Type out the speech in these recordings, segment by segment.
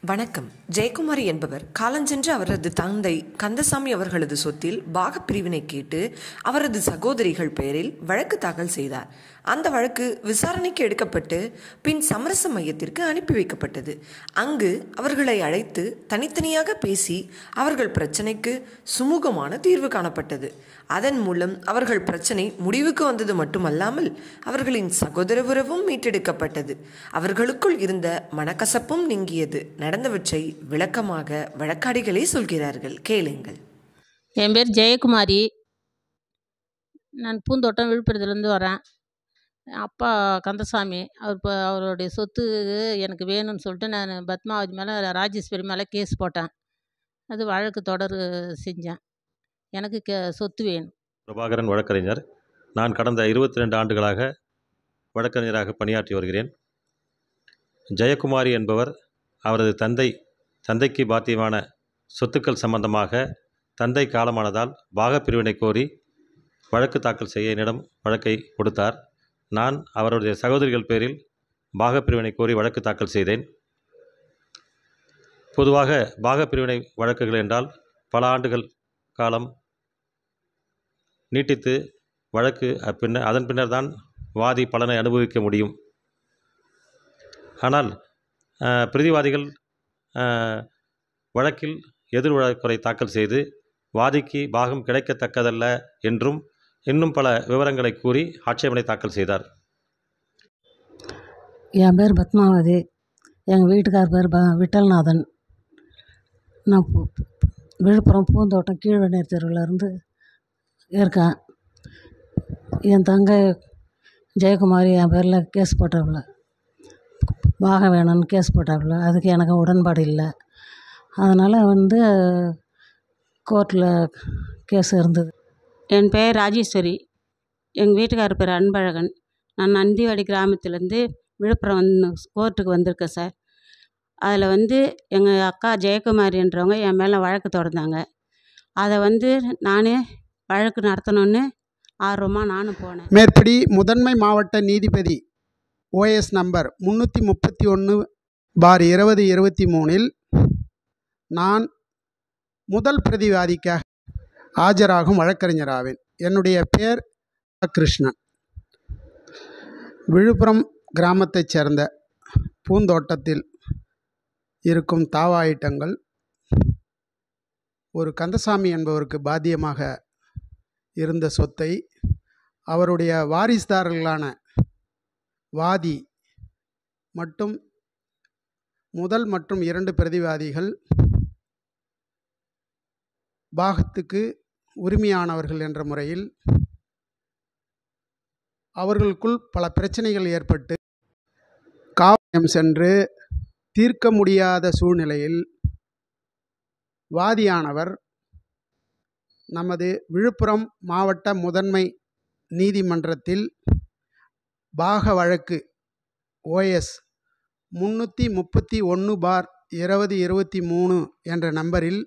வணக்கம். ஜெயக்குமாரி என்பவர் காலஞ்சென்று அவரது தந்தை கந்தசாமி அவர்களது சொத்தில் பாகப் பிரிவினை கேட்டு அவரது சகோதரிகள் பெயரில் வழக்கு தாக்கல் செய்தார். அந்த வழக்கு விசாரணைக்கு எடுக்கப்பட்டு பின் சமரச மையத்திற்கு அனுப்பி வைக்கப்பட்டது. அங்கு அவர்களை அழைத்து தனித்தனியாக பேசி அவர்கள் பிரச்சனைக்கு சுமூகமான தீர்வு காணப்பட்டது. அதன் மூலம் அவர்கள் பிரச்சனை முடிவுக்கு வந்தது மட்டுமல்லாமல் அவர்களின் சகோதர உறவும் மீட்டெடுக்கப்பட்டது. அவர்களுக்குள் இருந்த மனக்கசப்பும் நீங்கியது. நடந்தவற்றை விளக்கமாக வழக்காடிகளே சொல்கிறார்கள், கேளுங்கள். என் பேர் ஜெயக்குமாரி. நான் பூந்தோட்டம் விழுப்புரத்துலேருந்து வரேன். அப்பா கந்தசாமி அவருடைய சொத்து எனக்கு வேணும்னு சொல்லிட்டு நான் பத்மாவதி மேலே ராஜேஸ்வரி மேலே கேஸ் போட்டேன். அது வழக்கு தொடர் செஞ்சேன். எனக்கு சொத்து வேணும். பிரபாகரன் வழக்கறிஞர். நான் கடந்த 22 ஆண்டுகளாக வழக்கறிஞராக பணியாற்றி வருகிறேன். ஜெயக்குமாரி என்பவர் அவரது தந்தைக்கு பாத்தியமான சொத்துக்கள் சம்பந்தமாக தந்தை காலமானதால் பாகப்பிரிவினை கோரி வழக்கு தாக்கல் செய்ய என்னிடம் வழக்கை கொடுத்தார். நான் அவருடைய சகோதரிகள் பேரில் பாகப்பிரிவினை கோரி வழக்கு தாக்கல் செய்தேன். பொதுவாக பாகப்பிரிவினை வழக்குகள் என்றால் பல ஆண்டுகள் காலம் நீட்டித்து வழக்கு அதன் பின்னர் தான் வாதி பலனை அனுபவிக்க முடியும். ஆனால் பிரதிவாதிகள் வழக்கில் எதிர் வழக்குரை தாக்கல் செய்து வாதிக்கு பாகம் கிடைக்கத்தக்கதல்ல என்றும் இன்னும் பல விவரங்களை கூறி ஆட்சேபனை தாக்கல் செய்தார். என் பேர் பத்மாவதி. எங்கள் வீட்டுக்கார் பேர் விட்டல்நாதன். நான் விழுப்புரம் பூந்தோட்டம் கீழ்வெண்ணீர் தெருவிலேருந்து இருக்கேன். என் தங்கை ஜெயக்குமாரி என் பேரில் கேஸ் போட்டாப்புல, பாகம் வேணும்னு கேஸ் போட்டாப்புல. அதுக்கு எனக்கு உடன்பாடு இல்லை. அதனால் கோர்ட்டில் கேஸ் இருந்தது. என் பேர் ராஜேஸ்வரி. எங்கள் வீட்டுக்காரர் பேர் அன்பழகன். நான் நந்திவாடி கிராமத்துலேருந்து விழுப்புரம் கோர்ட்டுக்கு வந்திருக்கேன் சார். அதில் எங்கள் அக்கா ஜெயக்குமாரின்றவங்க என் மேலே வழக்கு தொடர்ந்தாங்க. அதை நானே வழக்கு நடத்தணுன்னு ஆர்வமாக நானும் போனேன். மேற்படி முதன்மை மாவட்ட நீதிபதி ஓஎஸ் நம்பர் 331/2023 நான் முதல் பிரதிவாதிக்காக ஆஜராகும் வழக்கறிஞராவேன். என்னுடைய பேர் கிருஷ்ணன். விழுப்புரம் கிராமத்தைச் சேர்ந்த பூந்தோட்டத்தில் இருக்கும் தாவா ஐட்டங்கள் ஒரு கந்தசாமி என்பவருக்கு பாத்தியமாக இருந்த சொத்தை அவருடைய வாரிசுதாரர்களான வாதி மட்டும் முதல் மற்றும் 2 பிரதிவாதிகள் பாகத்துக்கு உரிமையானவர்கள் என்ற முறையில் அவர்களுக்குள் பல பிரச்சனைகள் ஏற்பட்டு காவலியம் சென்று தீர்க்க முடியாத சூழ்நிலையில் வாதியானவர் நமது விழுப்புரம் மாவட்ட முதன்மை நீதிமன்றத்தில் பாக வழக்கு ஓஎஸ் 331/2023 என்ற நம்பரில்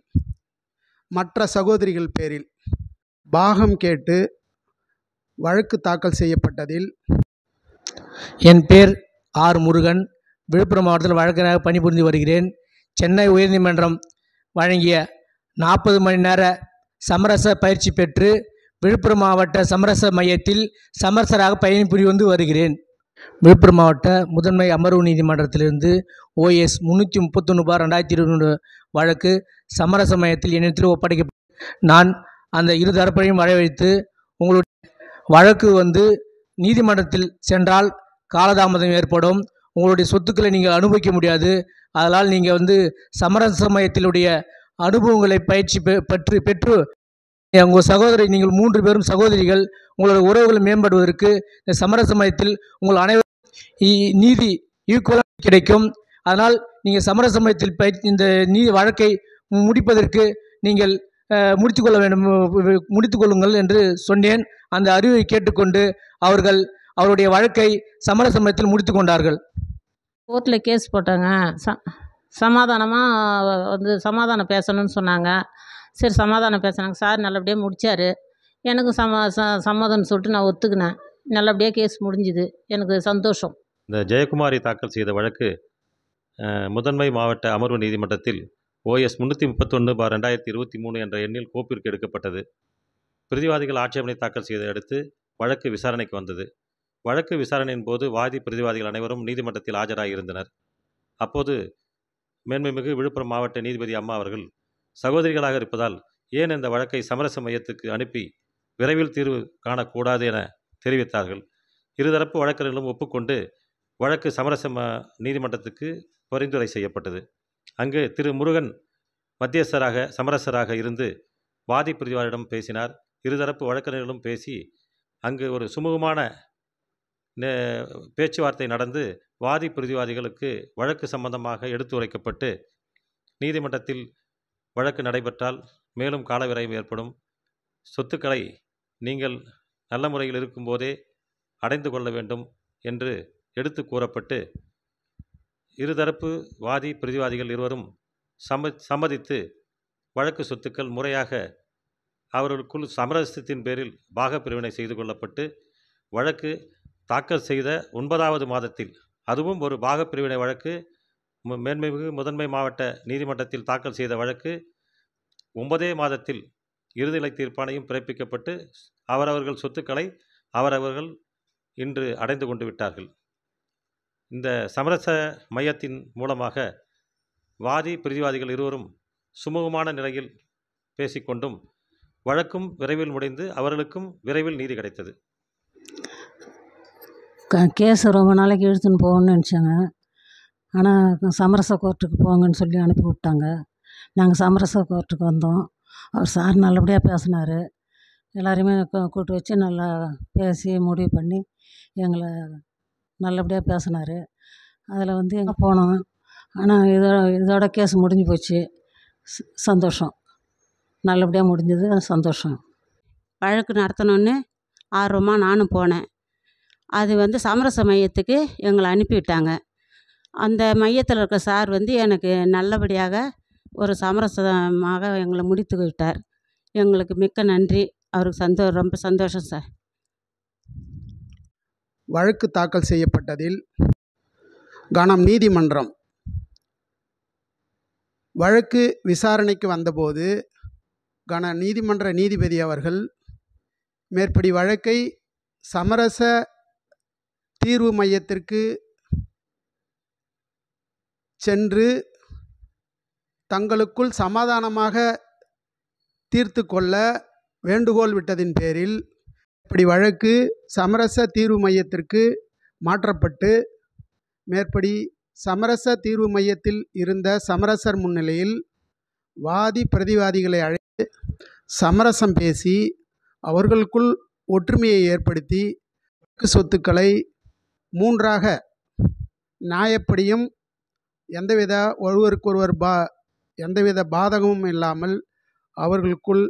மற்ற சகோதரிகள் பேரில் பாகம் கேட்டு வழக்கு தாக்கல் செய்யப்பட்டதில் என் பேர் ஆர் முருகன். விழுப்புரம் மாவட்டத்தில் வழக்கறிஞராக பணிபுரிந்து வருகிறேன். சென்னை உயர்நீதிமன்றம் வழங்கிய 40 மணி நேர சமரச பயிற்சி பெற்று விழுப்புரம் மாவட்ட சமரச மையத்தில் சமரசராக பணிபுரிந்து வருகிறேன். விழுப்புரம் மாவட்ட முதன்மை அமர்வு நீதிமன்றத்திலிருந்து ஓஎஸ் 331/2023 வழக்கு சமரச மையத்தில் என்னிடத்தில் ஒப்படைக்கப்பட்டு நான் அந்த இரு தரப்பையும் வரவழைத்து உங்களுடைய வழக்கு நீதிமன்றத்தில் சென்றால் காலதாமதம் ஏற்படும், உங்களுடைய சொத்துக்களை நீங்கள் அனுபவிக்க முடியாது. அதனால் நீங்கள் சமரச மையத்தினுடைய அனுபவங்களை பயிற்சி பெற்று உங்கள் சகோதரி, நீங்கள் 3 பேரும் சகோதரிகள், உங்களோட உறவுகளை மேம்படுவதற்கு இந்த சமரச மையத்தில் உங்கள் அனைவரும் நீதி ஈக்குவலாக கிடைக்கும். அதனால் நீங்கள் சமரச மையத்தில் இந்த வழக்கை முடிப்பதற்கு நீங்கள் முடித்துக்கொள்ளுங்கள் என்று சொன்னேன். அந்த அறிவை கேட்டுக்கொண்டு அவர்கள் அவருடைய வழக்கை சமரச மையத்தில் முடித்து கொண்டார்கள். கோர்ட்டில் கேஸ் போட்டாங்க. சமாதானமாக சமாதானம் பேசணும்னு சொன்னாங்க. சரி, சமாதானம் பேசினாங்க. சார் நல்லபடியாக முடித்தார். எனக்கு சம்மதம்னு சொல்லிட்டு நான் ஒத்துக்கினேன். நல்லபடியாக கேஸ் முடிஞ்சுது. எனக்கு சந்தோஷம். இந்த ஜெயக்குமாரி தாக்கல் செய்த வழக்கு முதன்மை மாவட்ட அமர்வு நீதிமன்றத்தில் OS 331/2023 என்ற எண்ணில் கோப்பிற்கு எடுக்கப்பட்டது. பிரதிவாதிகள் ஆட்சேபனை தாக்கல் செய்ததை அடுத்து வழக்கு விசாரணைக்கு வந்தது. வழக்கு விசாரணையின் போது வாதி பிரதிவாதிகள் அனைவரும் நீதிமன்றத்தில் ஆஜராகியிருந்தனர். அப்போது மேன்மைமிகு விழுப்புரம் மாவட்ட நீதிபதி அம்மா அவர்கள் சகோதரிகளாக இருப்பதால் ஏன் இந்த வழக்கை சமரச மையத்துக்கு அனுப்பி விரைவில் தீர்வு காணக்கூடாது என தெரிவித்தார்கள். இருதரப்பு வழக்கறிஞர்களும் ஒப்புக்கொண்டு வழக்கு சமரச நீதிமன்றத்துக்கு பரிந்துரை செய்யப்பட்டது. அங்கு திரு முருகன் மத்தியஸ்தராக சமரசராக இருந்து வாதி பிரதிவாதியிடம் பேசினார். இருதரப்பு வழக்கறிஞர்களும் பேசி அங்கு ஒரு சுமூகமான பேச்சுவார்த்தை நடந்து வாதி பிரதிவாதிகளுக்கு வழக்கு சம்பந்தமாக எடுத்துரைக்கப்பட்டு நீதிமன்றத்தில் வழக்கு நடைபெற்றால் மேலும் காலவிரைவு ஏற்படும், சொத்துக்களை நீங்கள் நல்ல முறையில் இருக்கும்போதே அடைந்து கொள்ள வேண்டும் என்று எடுத்து கூறப்பட்டு இருதரப்பு வாதி பிரதிவாதிகள் இருவரும் சம்மதித்து வழக்கு சொத்துக்கள் முறையாக அவர்களுக்குள் சமரசத்தின் பேரில் பாகப்பிரிவினை செய்து கொள்ளப்பட்டு வழக்கு தாக்கல் செய்த 9வது மாதத்தில், அதுவும் ஒரு பாகப்பிரிவினை வழக்கு மேன்மைமிகு முதன்மை மாவட்ட நீதிமன்றத்தில் தாக்கல் செய்த வழக்கு 9 மாதத்தில் இறுதிநிலை தீர்ப்பாணையும் பிறப்பிக்கப்பட்டு அவரவர்கள் சொத்துக்களை அவரவர்கள் இன்று அடைந்து கொண்டு விட்டார்கள். இந்த சமரச மையத்தின் மூலமாக வாதி பிரதிவாதிகள் இருவரும் சுமூகமான நிலையில் பேசிக்கொண்டும் வழக்கும் விரைவில் முடிந்து அவர்களுக்கும் விரைவில் நீதி கிடைத்தது. கேஸ் ரொம்ப நாளைக்கு இழுத்துன்னு போகணும்னு நினச்சாங்க. ஆனால் சமரச கோர்ட்டுக்கு போங்கன்னு சொல்லி அனுப்பி விட்டாங்க. நாங்கள் சமரச கோர்ட்டுக்கு வந்தோம். அவர் சார் நல்லபடியாக பேசினார். எல்லாரையுமே கூப்பிட்டு வச்சு நல்லா பேசி முடிவு பண்ணி எங்களை நல்லபடியாக பேசினார். அதில் வந்து எங்கே போனோம். ஆனால் இதோட கேஸ் முடிஞ்சு போச்சு. சந்தோஷம், நல்லபடியாக முடிஞ்சது, சந்தோஷம். வழக்கு நடத்தணுன்னு ஆர்வமாக நானும் போனேன். அது வந்து சமரச மையத்துக்கு எங்களை அனுப்பிவிட்டாங்க. அந்த மையத்தில் இருக்க சார் வந்து எனக்கு நல்லபடியாக ஒரு சமரசமாக எங்களை முடித்து விட்டார். எங்களுக்கு மிக்க நன்றி. அவருக்கு ரொம்ப சந்தோஷம் சார். வழக்கு தாக்கல் செய்யப்பட்டதில் கணம் நீதிமன்றம் வழக்கு விசாரணைக்கு வந்தபோது நீதிமன்ற நீதிபதி அவர்கள் மேற்படி வழக்கை சமரச தீர்வு மையத்திற்கு சென்று தங்களுக்குள் சமாதானமாக தீர்த்து கொள்ள வேண்டுகோள் விட்டதின் பேரில் இப்படி வழக்கு சமரச தீர்வு மையத்திற்கு மாற்றப்பட்டு மேற்படி சமரச தீர்வு மையத்தில் இருந்த சமரசர் முன்னிலையில் வாதி பிரதிவாதிகளை அழைத்து சமரசம் பேசி அவர்களுக்குள் ஒற்றுமையை ஏற்படுத்தி வழக்கு சொத்துக்களை 3ஆக நியாயப்படியும் எந்தவித ஒருவருக்கொருவர் எந்தவித பாதகமும் இல்லாமல் அவர்களுக்குள்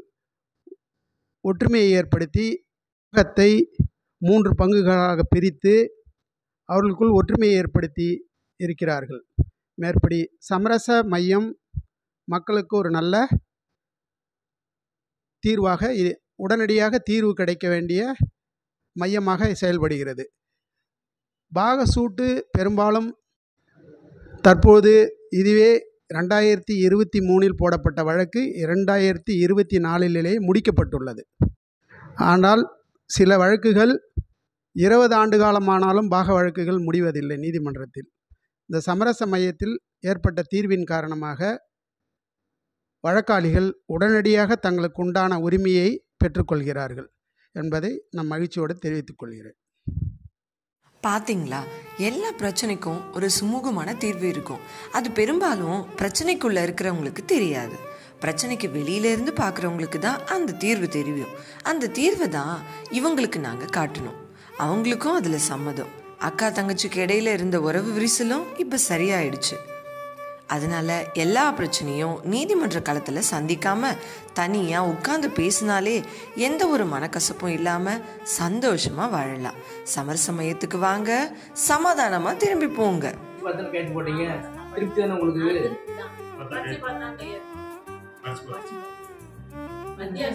ஒற்றுமையை ஏற்படுத்தி வழக்கத்தை 3 பங்குகளாக பிரித்து அவர்களுக்குள் ஒற்றுமையை ஏற்படுத்தி இருக்கிறார்கள். மேற்படி சமரச மையம் மக்களுக்கு ஒரு நல்ல தீர்வாக உடனடியாக தீர்வு கிடைக்க வேண்டிய மையமாக செயல்படுகிறது. பாகசூட்டு பெரும்பாலும் தற்போது இதுவே 2023 போடப்பட்ட வழக்கு 2024 முடிக்கப்பட்டுள்ளது. ஆனால் சில வழக்குகள் 20 ஆண்டு காலமானாலும் பாக வழக்குகள் முடிவதில்லை நீதிமன்றத்தில். இந்த சமரச மையத்தில் ஏற்பட்ட தீர்வின் காரணமாக வழக்காளிகள் உடனடியாக தங்களுக்கு உண்டான உரிமையை பெற்றுக்கொள்கிறார்கள் என்பதை நான் மகிழ்ச்சியோடு தெரிவித்துக் கொள்கிறேன். பாத்தீங்களா, எல்லா பிரச்சனைக்கும் ஒரு சுமூகமான தீர்வு இருக்கும். அது பெரும்பாலும் பிரச்சனைக்குள்ள இருக்கிறவங்களுக்கு தெரியாது. பிரச்சனைக்கு வெளியிலேருந்து பார்க்குறவங்களுக்கு தான் அந்த தீர்வு தெரியும். அந்த தீர்வை தான் இவங்களுக்கு நாங்கள் காட்டணும். அவங்களுக்கும் அதில் சம்மதம். அக்கா தங்கச்சிக்கு இடையில இருந்த உறவு விரிசலும் இப்போ சரியாயிடுச்சு. அதனால எல்லா பிரச்சனையும் நீதிமன்ற களத்தில் சந்திக்காம தனியாக உட்கார்ந்து பேசினாலே எந்த ஒரு மனக்கசப்பும் இல்லாமல் சந்தோஷமாக வாழலாம். சமரச மையத்துக்கு வாங்க, சமாதானமாக திரும்பி போங்க. மத்திய